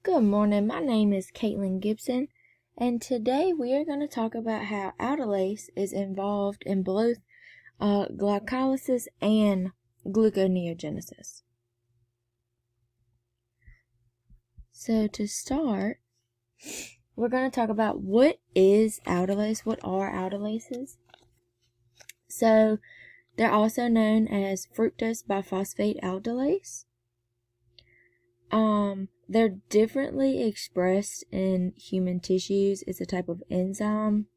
Good morning, my name is Caitlin Gibson, and today we are going to talk about how aldolase is involved in both glycolysis and gluconeogenesis. So to start, we're going to talk about what is aldolase, what are aldolases. So they're also known as fructose biphosphate aldolase. They're differently expressed in human tissues. It's a type of enzyme.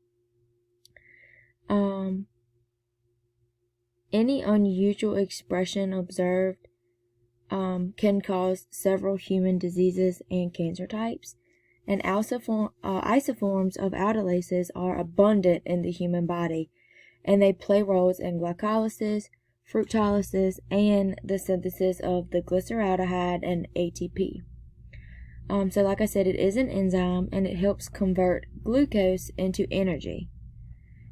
Any unusual expression observed can cause several human diseases and cancer types. And isoforms of aldolases are abundant in the human body, and they play roles in glycolysis, fructolysis, and the synthesis of the glyceraldehyde and ATP. So like I said, it is an enzyme, and it helps convert glucose into energy.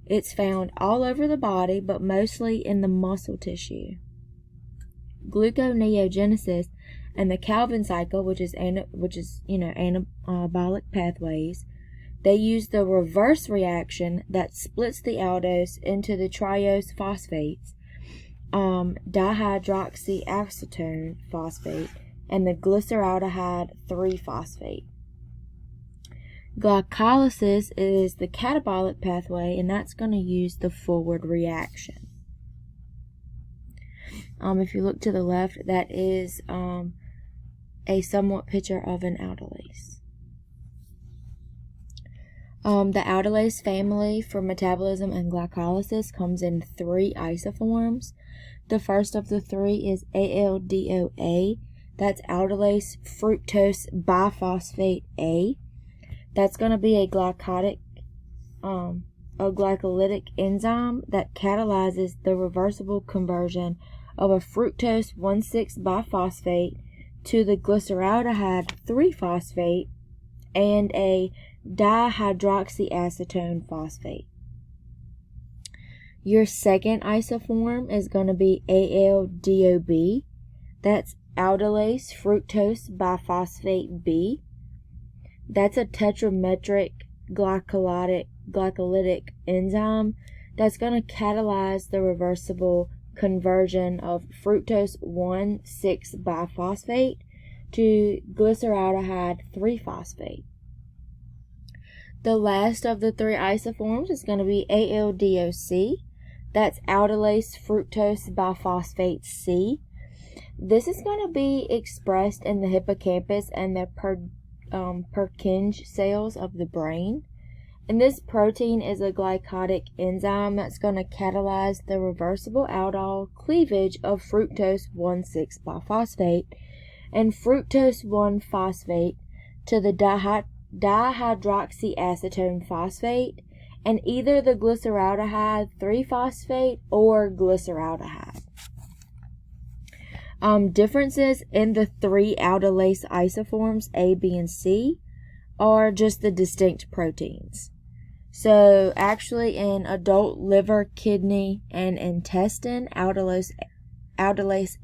It's found all over the body, but mostly in the muscle tissue. Gluconeogenesis and the Calvin cycle, which is anabolic pathways, they use the reverse reaction that splits the aldose into the triose phosphates, dihydroxyacetone phosphate, and the glyceraldehyde 3-phosphate. Glycolysis is the catabolic pathway, and that's going to use the forward reaction. If you look to the left, that is a somewhat picture of an aldolase. The aldolase family for metabolism and glycolysis comes in 3 isoforms. The first of the 3 is ALDOA. That's aldolase fructose biphosphate A. That's going to be a glycolytic enzyme that catalyzes the reversible conversion of a fructose 1,6-biphosphate to the glyceraldehyde 3-phosphate and a dihydroxyacetone phosphate. Your second isoform is going to be ALDOB. That's aldolase fructose biphosphate B. That's a tetrametric glycolytic enzyme that's going to catalyze the reversible conversion of fructose 1,6-biphosphate to glyceraldehyde 3-phosphate. The last of the 3 isoforms is going to be ALDOC. That's aldolase fructose biphosphate C. This is going to be expressed in the hippocampus and the Purkinje cells of the brain. And this protein is a glycolytic enzyme that's going to catalyze the reversible aldol cleavage of fructose 1,6-biphosphate and fructose 1-phosphate to the dihydroxyacetone phosphate and either the glyceraldehyde 3-phosphate or glyceraldehyde. Differences in the 3 aldolase isoforms A, B, and C are just the distinct proteins. So actually in adult liver, kidney, and intestine, aldolase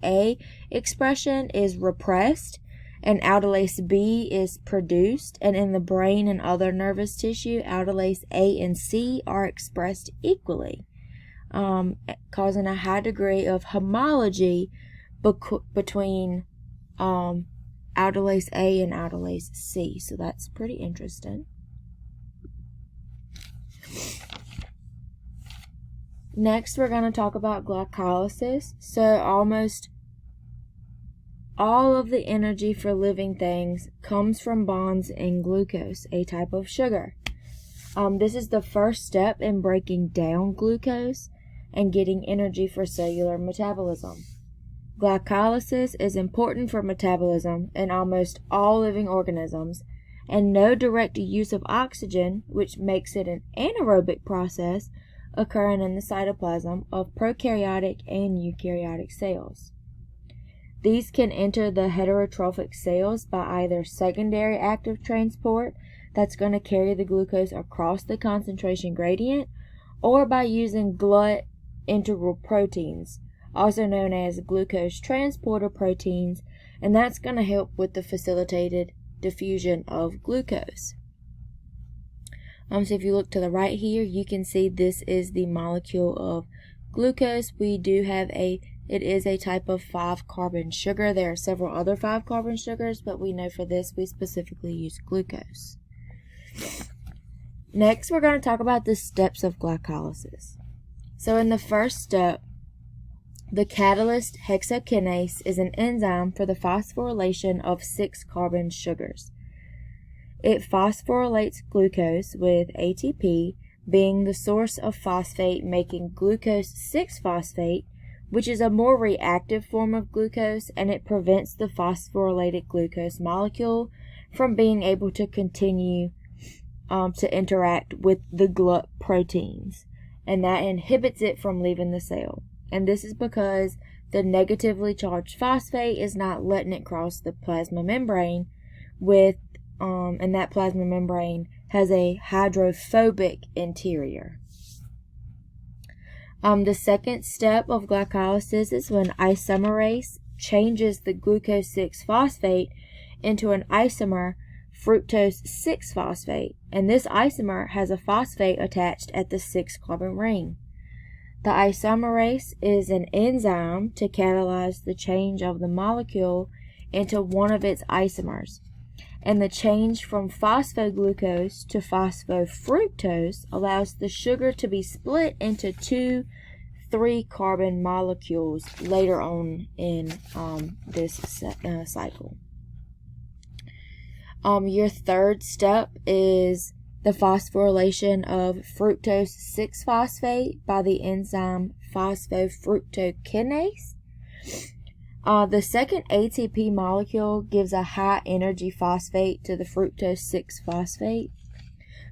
A expression is repressed and aldolase B is produced, and in the brain and other nervous tissue, aldolase A and C are expressed equally, causing a high degree of homology between aldolase A and aldolase C. So that's pretty interesting. Next, we're going to talk about glycolysis. So almost all of the energy for living things comes from bonds in glucose, a type of sugar. This is the first step in breaking down glucose and getting energy for cellular metabolism. Glycolysis is important for metabolism in almost all living organisms, and no direct use of oxygen, which makes it an anaerobic process, occurring in the cytoplasm of prokaryotic and eukaryotic cells. These can enter the heterotrophic cells by either secondary active transport, that's going to carry the glucose across the concentration gradient, or by using GLUT integral proteins, also known as glucose transporter proteins, and that's going to help with the facilitated diffusion of glucose. So if you look to the right here, you can see this is the molecule of glucose. We do have it is a type of 5-carbon sugar. There are several other 5-carbon sugars, but we know for this we specifically use glucose. Next, we're going to talk about the steps of glycolysis. So in the first step, the catalyst hexokinase is an enzyme for the phosphorylation of 6-carbon sugars. It phosphorylates glucose with ATP, being the source of phosphate, making glucose 6-phosphate, which is a more reactive form of glucose, and it prevents the phosphorylated glucose molecule from being able to continue to interact with the GLUT proteins, and that inhibits it from leaving the cell. And this is because the negatively charged phosphate is not letting it cross the plasma membrane and that plasma membrane has a hydrophobic interior. The second step of glycolysis is when isomerase changes the glucose 6-phosphate into an isomer fructose 6-phosphate, and this isomer has a phosphate attached at the 6-carbon ring. The isomerase is an enzyme to catalyze the change of the molecule into one of its isomers, and the change from phosphoglucose to phosphofructose allows the sugar to be split into 2 3-carbon molecules later on in this cycle. Your third step is the phosphorylation of fructose 6-phosphate by the enzyme phosphofructokinase. The second ATP molecule gives a high energy phosphate to the fructose 6-phosphate,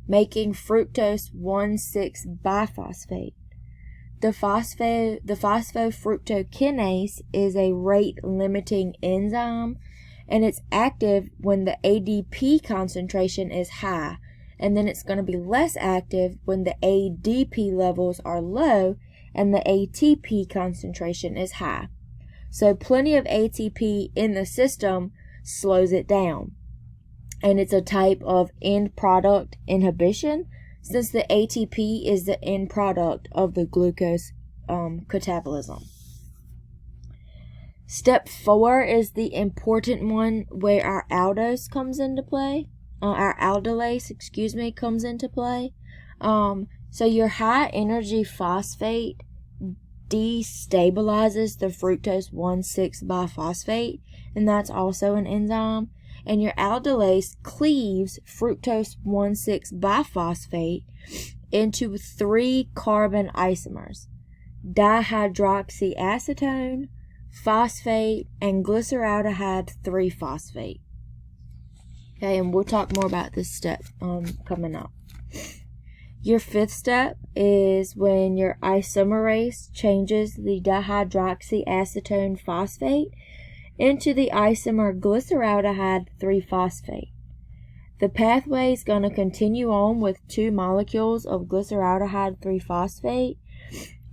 making fructose 1,6-biphosphate. The phosphofructokinase is a rate-limiting enzyme, and it's active when the ADP concentration is high, and then it's going to be less active when the ADP levels are low and the ATP concentration is high. So plenty of ATP in the system slows it down, and it's a type of end product inhibition, since the ATP is the end product of the glucose catabolism. Step 4 is the important one, where our aldolase comes into play. Comes into play. So your high energy phosphate destabilizes the fructose 1,6-biphosphate, and that's also an enzyme. And your aldolase cleaves fructose 1,6-biphosphate into 3 carbon isomers: dihydroxyacetone, phosphate, and glyceraldehyde 3-phosphate. Okay, and we'll talk more about this step coming up. Your fifth step is when your isomerase changes the dihydroxyacetone phosphate into the isomer glyceraldehyde 3-phosphate. The pathway is going to continue on with 2 molecules of glyceraldehyde 3-phosphate,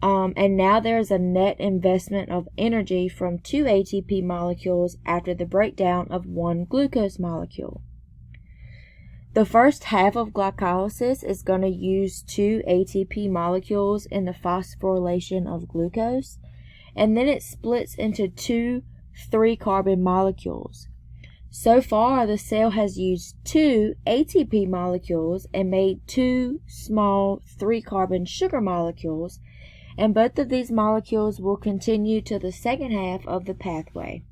and now there's a net investment of energy from 2 ATP molecules after the breakdown of 1 glucose molecule. The first half of glycolysis is going to use 2 ATP molecules in the phosphorylation of glucose, and then it splits into 2 3-carbon molecules. So far, the cell has used 2 ATP molecules and made 2 small 3-carbon sugar molecules, and both of these molecules will continue to the second half of the pathway.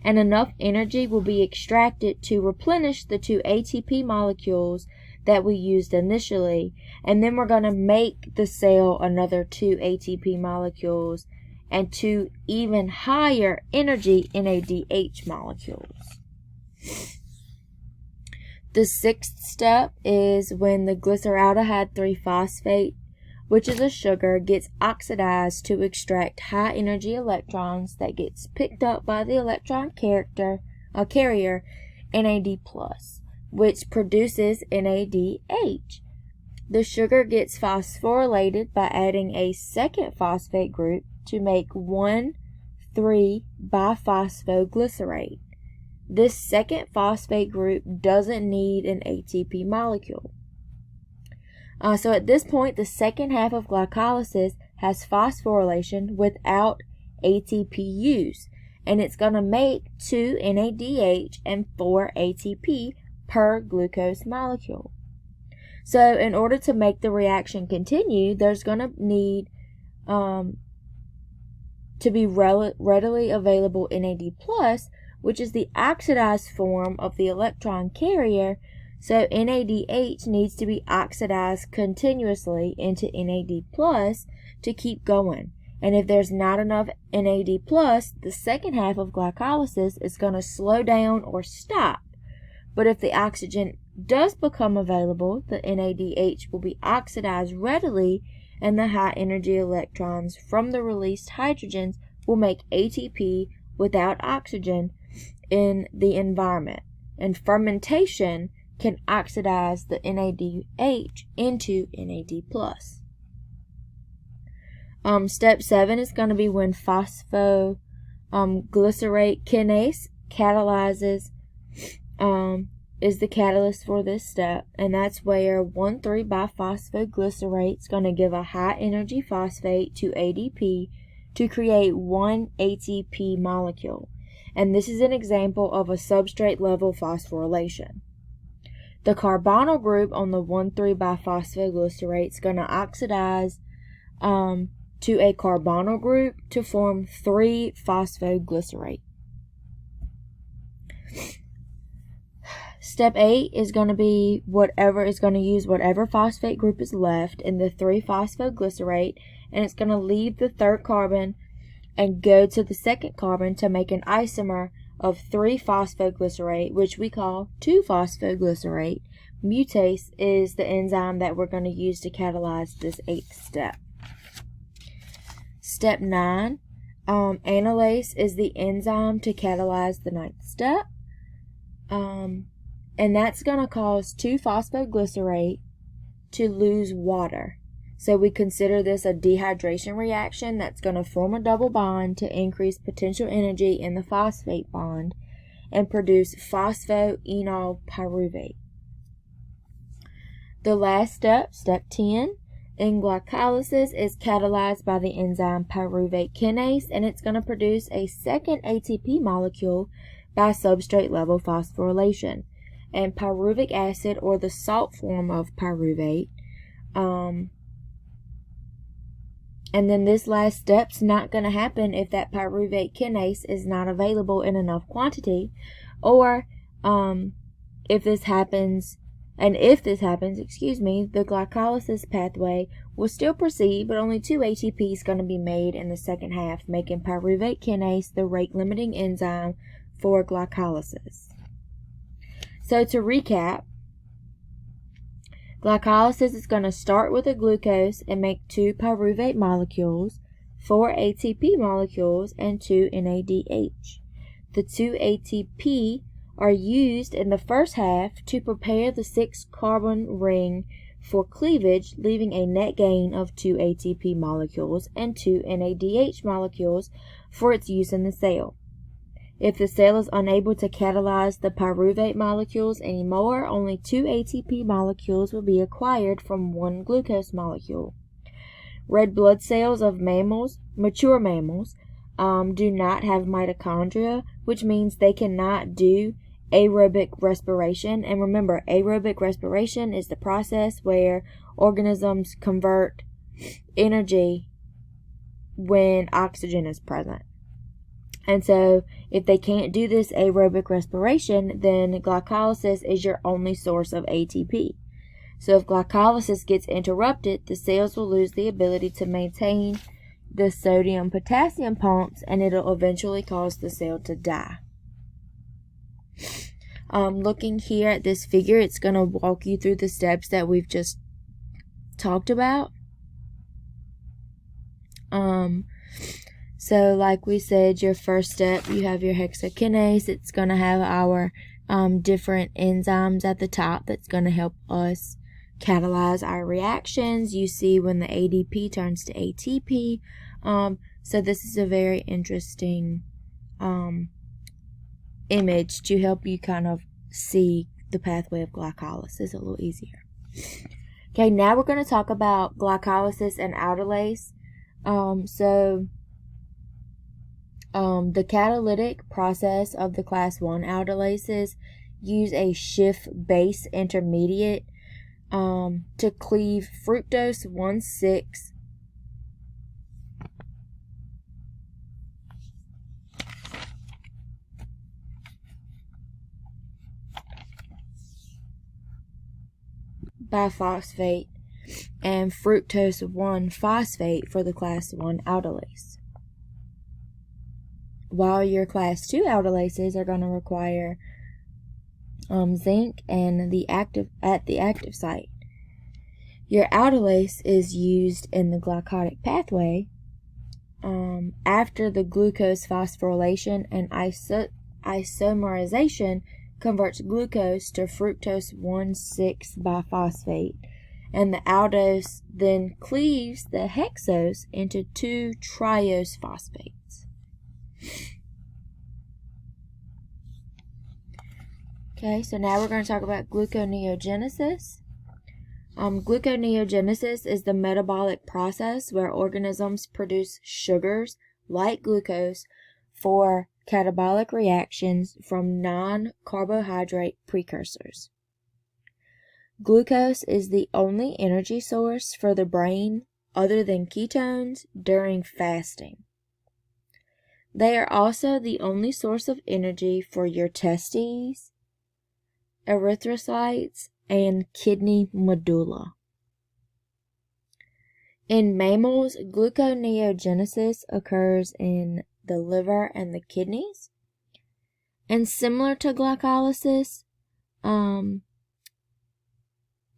And enough energy will be extracted to replenish the 2 ATP molecules that we used initially, and then we're going to make the cell another 2 ATP molecules and 2 even higher energy NADH molecules. The sixth step is when the glyceraldehyde 3-phosphate, which is a sugar, gets oxidized to extract high energy electrons that gets picked up by the electron carrier NAD+, which produces NADH. The sugar gets phosphorylated by adding a second phosphate group to make 1,3-biphosphoglycerate. this second phosphate group doesn't need an ATP molecule. So at this point, the second half of glycolysis has phosphorylation without ATP use, and it's going to make 2 NADH and 4 ATP per glucose molecule. So in order to make the reaction continue, there's going to need to be readily available NAD+, which is the oxidized form of the electron carrier. So NADH needs to be oxidized continuously into NAD+ to keep going. And if there's not enough NAD+, the second half of glycolysis is going to slow down or stop. But if the oxygen does become available, the NADH will be oxidized readily, and the high energy electrons from the released hydrogens will make ATP without oxygen in the environment. And fermentation can oxidize the NADH into NAD+. Step 7 is going to be when phosphoglycerate kinase catalyzes, is the catalyst for this step, and that's where 1,3-biphosphoglycerate is going to give a high energy phosphate to ADP to create 1 ATP molecule. And this is an example of a substrate level phosphorylation. The carbonyl group on the 1,3-biphosphoglycerate is going to oxidize to a carbonyl group to form 3-phosphoglycerate. Step 8 is going to be whatever phosphate group is left in the 3-phosphoglycerate, and it's going to leave the third carbon and go to the second carbon to make an isomer of 3-phosphoglycerate, which we call 2-phosphoglycerate. Mutase is the enzyme that we're going to use to catalyze this 8th step. Step 9, Aldolase is the enzyme to catalyze the 9th step. And that's going to cause 2-phosphoglycerate to lose water. So we consider this a dehydration reaction that's going to form a double bond to increase potential energy in the phosphate bond and produce phosphoenol pyruvate. The last step, step 10, in glycolysis is catalyzed by the enzyme pyruvate kinase, and it's going to produce a second ATP molecule by substrate level phosphorylation. And pyruvic acid, or the salt form of pyruvate, and then this last step's not going to happen if that pyruvate kinase is not available in enough quantity, or if this happens, the glycolysis pathway will still proceed, but only 2 ATP is going to be made in the second half, making pyruvate kinase the rate-limiting enzyme for glycolysis. So to recap, glycolysis is going to start with a glucose and make 2 pyruvate molecules, 4 ATP molecules, and 2 NADH. The 2 ATP are used in the first half to prepare the 6-carbon ring for cleavage, leaving a net gain of 2 ATP molecules and 2 NADH molecules for its use in the cell. If the cell is unable to catalyze the pyruvate molecules anymore, only 2 ATP molecules will be acquired from 1 glucose molecule. Red blood cells of mammals, mature mammals, do not have mitochondria, which means they cannot do aerobic respiration. And remember, aerobic respiration is the process where organisms convert energy when oxygen is present. And so if they can't do this aerobic respiration, then glycolysis is your only source of ATP. So if glycolysis gets interrupted, the cells will lose the ability to maintain the sodium-potassium pumps, and it'll eventually cause the cell to die. Looking here at this figure, it's going to walk you through the steps that we've just talked about. So like we said, your first step, you have your hexokinase. It's going to have our different enzymes at the top that's going to help us catalyze our reactions. You see when the ADP turns to ATP. So this is a very interesting image to help you kind of see the pathway of glycolysis a little easier. Okay, now we're going to talk about glycolysis and aldolase. The catalytic process of the class 1 aldolases use a Schiff base intermediate to cleave fructose 1,6 biphosphate and fructose 1-phosphate for the class 1 aldolase. While your class 2 aldolases are going to require zinc and at the active site. Your aldolase is used in the glycolytic pathway after the glucose phosphorylation and isomerization converts glucose to fructose 1,6 biphosphate, and the aldose then cleaves the hexose into 2 triose phosphates. Okay, so now we're going to talk about gluconeogenesis. Gluconeogenesis is the metabolic process where organisms produce sugars like glucose for catabolic reactions from non-carbohydrate precursors. Glucose is the only energy source for the brain other than ketones during fasting. They are also the only source of energy for your testes, erythrocytes, and kidney medulla. In mammals, gluconeogenesis occurs in the liver and the kidneys. And similar to glycolysis,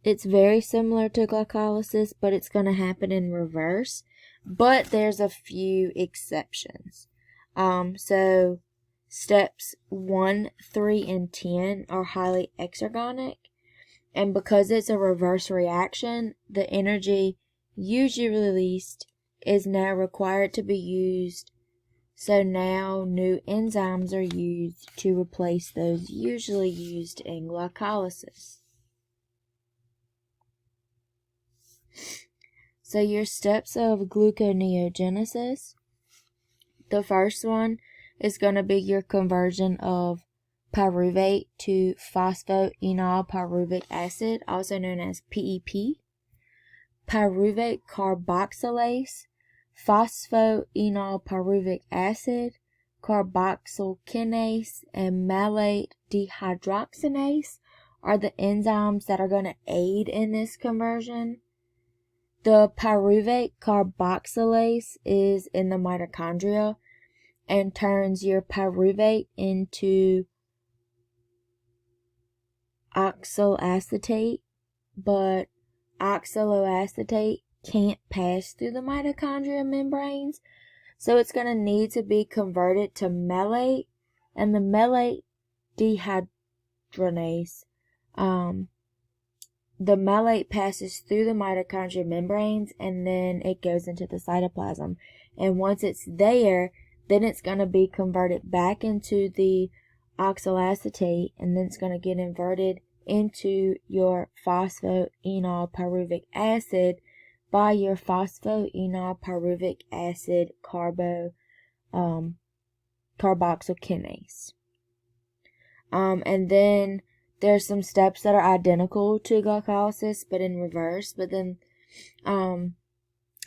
it's very similar to glycolysis, but it's going to happen in reverse. But there's a few exceptions. So steps 1, 3, and 10 are highly exergonic. And because it's a reverse reaction, the energy usually released is now required to be used. So now new enzymes are used to replace those usually used in glycolysis. So your steps of gluconeogenesis, the first one is going to be your conversion of pyruvate to phosphoenol pyruvic acid, also known as PEP, pyruvate carboxylase, phosphoenol pyruvic acid, carboxyl kinase, and malate dehydrogenase are the enzymes that are going to aid in this conversion. The pyruvate carboxylase is in the mitochondria and turns your pyruvate into oxaloacetate, but oxaloacetate can't pass through the mitochondria membranes, so it's going to need to be converted to malate, and the malate dehydrogenase, the malate passes through the mitochondria membranes and then it goes into the cytoplasm, and once it's there, then it's going to be converted back into the oxaloacetate, and then it's going to get inverted into your phosphoenol pyruvic acid by your phosphoenol pyruvic acid carboxyl kinase. And then there's some steps that are identical to glycolysis but in reverse. But then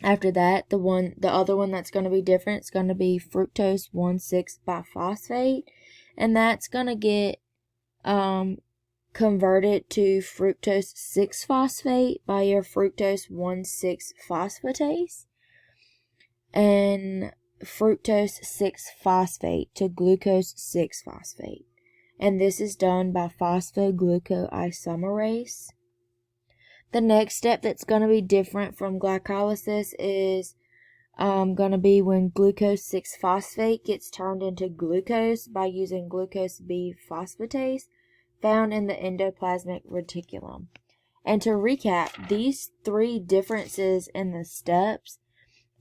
after that, the other one that's going to be different is going to be fructose 1,6 biphosphate, and that's going to get converted to fructose 6-phosphate by your fructose 1,6-phosphatase, and fructose 6-phosphate to glucose 6-phosphate. And this is done by phosphoglucoisomerase. The next step that's going to be different from glycolysis is going to be when glucose 6-phosphate gets turned into glucose by using glucose B-phosphatase found in the endoplasmic reticulum. And to recap, these 3 differences in the steps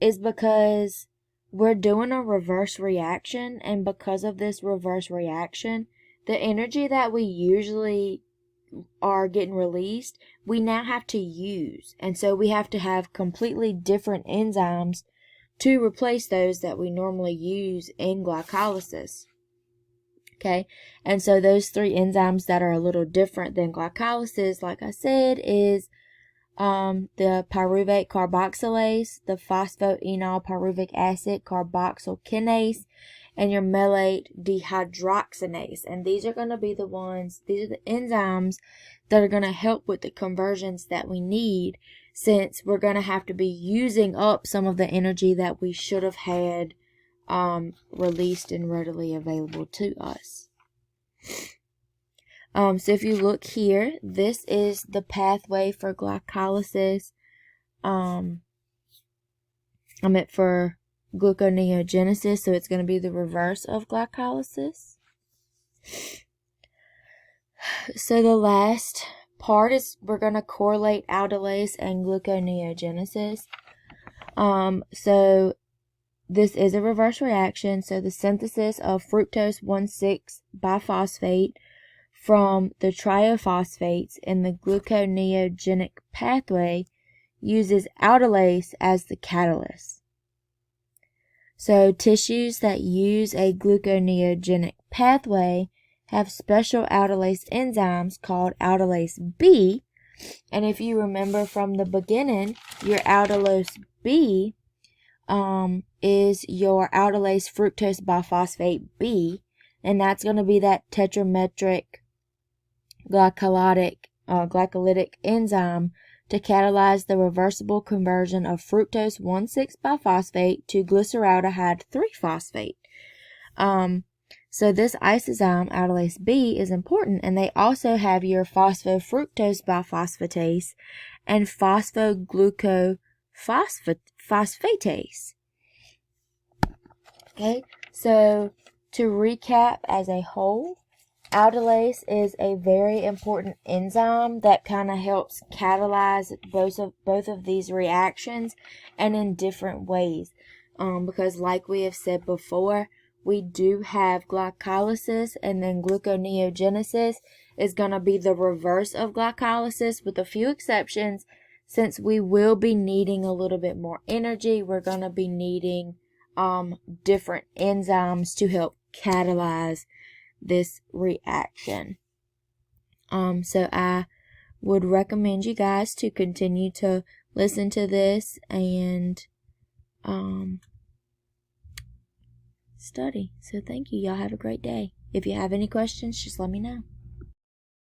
is because we're doing a reverse reaction, and because of this reverse reaction, the energy that we usually are getting released, we now have to use. And so we have to have completely different enzymes to replace those that we normally use in glycolysis. Okay, and so those 3 enzymes that are a little different than glycolysis, like I said, is the pyruvate carboxylase, the phosphoenol pyruvic acid carboxyl kinase, and your malate dehydrogenase. And these are going to be the enzymes that are going to help with the conversions that we need, since we're going to have to be using up some of the energy that we should have had released and readily available to us. So if you look here, this is the pathway for glycolysis. For gluconeogenesis, so it's going to be the reverse of glycolysis. So the last part is we're going to correlate aldolase and gluconeogenesis. So this is a reverse reaction. So the synthesis of fructose 1,6 biphosphate from the triophosphates in the gluconeogenic pathway uses aldolase as the catalyst. So tissues that use a gluconeogenic pathway have special aldolase enzymes called aldolase B. And if you remember from the beginning, your aldolase B is your aldolase fructose biphosphate B, and that's going to be that tetrametric glycolytic enzyme to catalyze the reversible conversion of fructose 1,6 biphosphate to glyceraldehyde 3-phosphate. So this isozyme, aldolase B, is important, and they also have your phosphofructose biphosphatase and phosphoglucophosphatase. Okay, so to recap as a whole, aldolase is a very important enzyme that kind of helps catalyze both of these reactions, and in different ways. Because like we have said before, we do have glycolysis, and then gluconeogenesis is going to be the reverse of glycolysis with a few exceptions. Since we will be needing a little bit more energy, we're going to be needing different enzymes to help catalyze this reaction. So I would recommend you guys to continue to listen to this and study. So thank you. Y'all have a great day. If you have any questions, just let me know.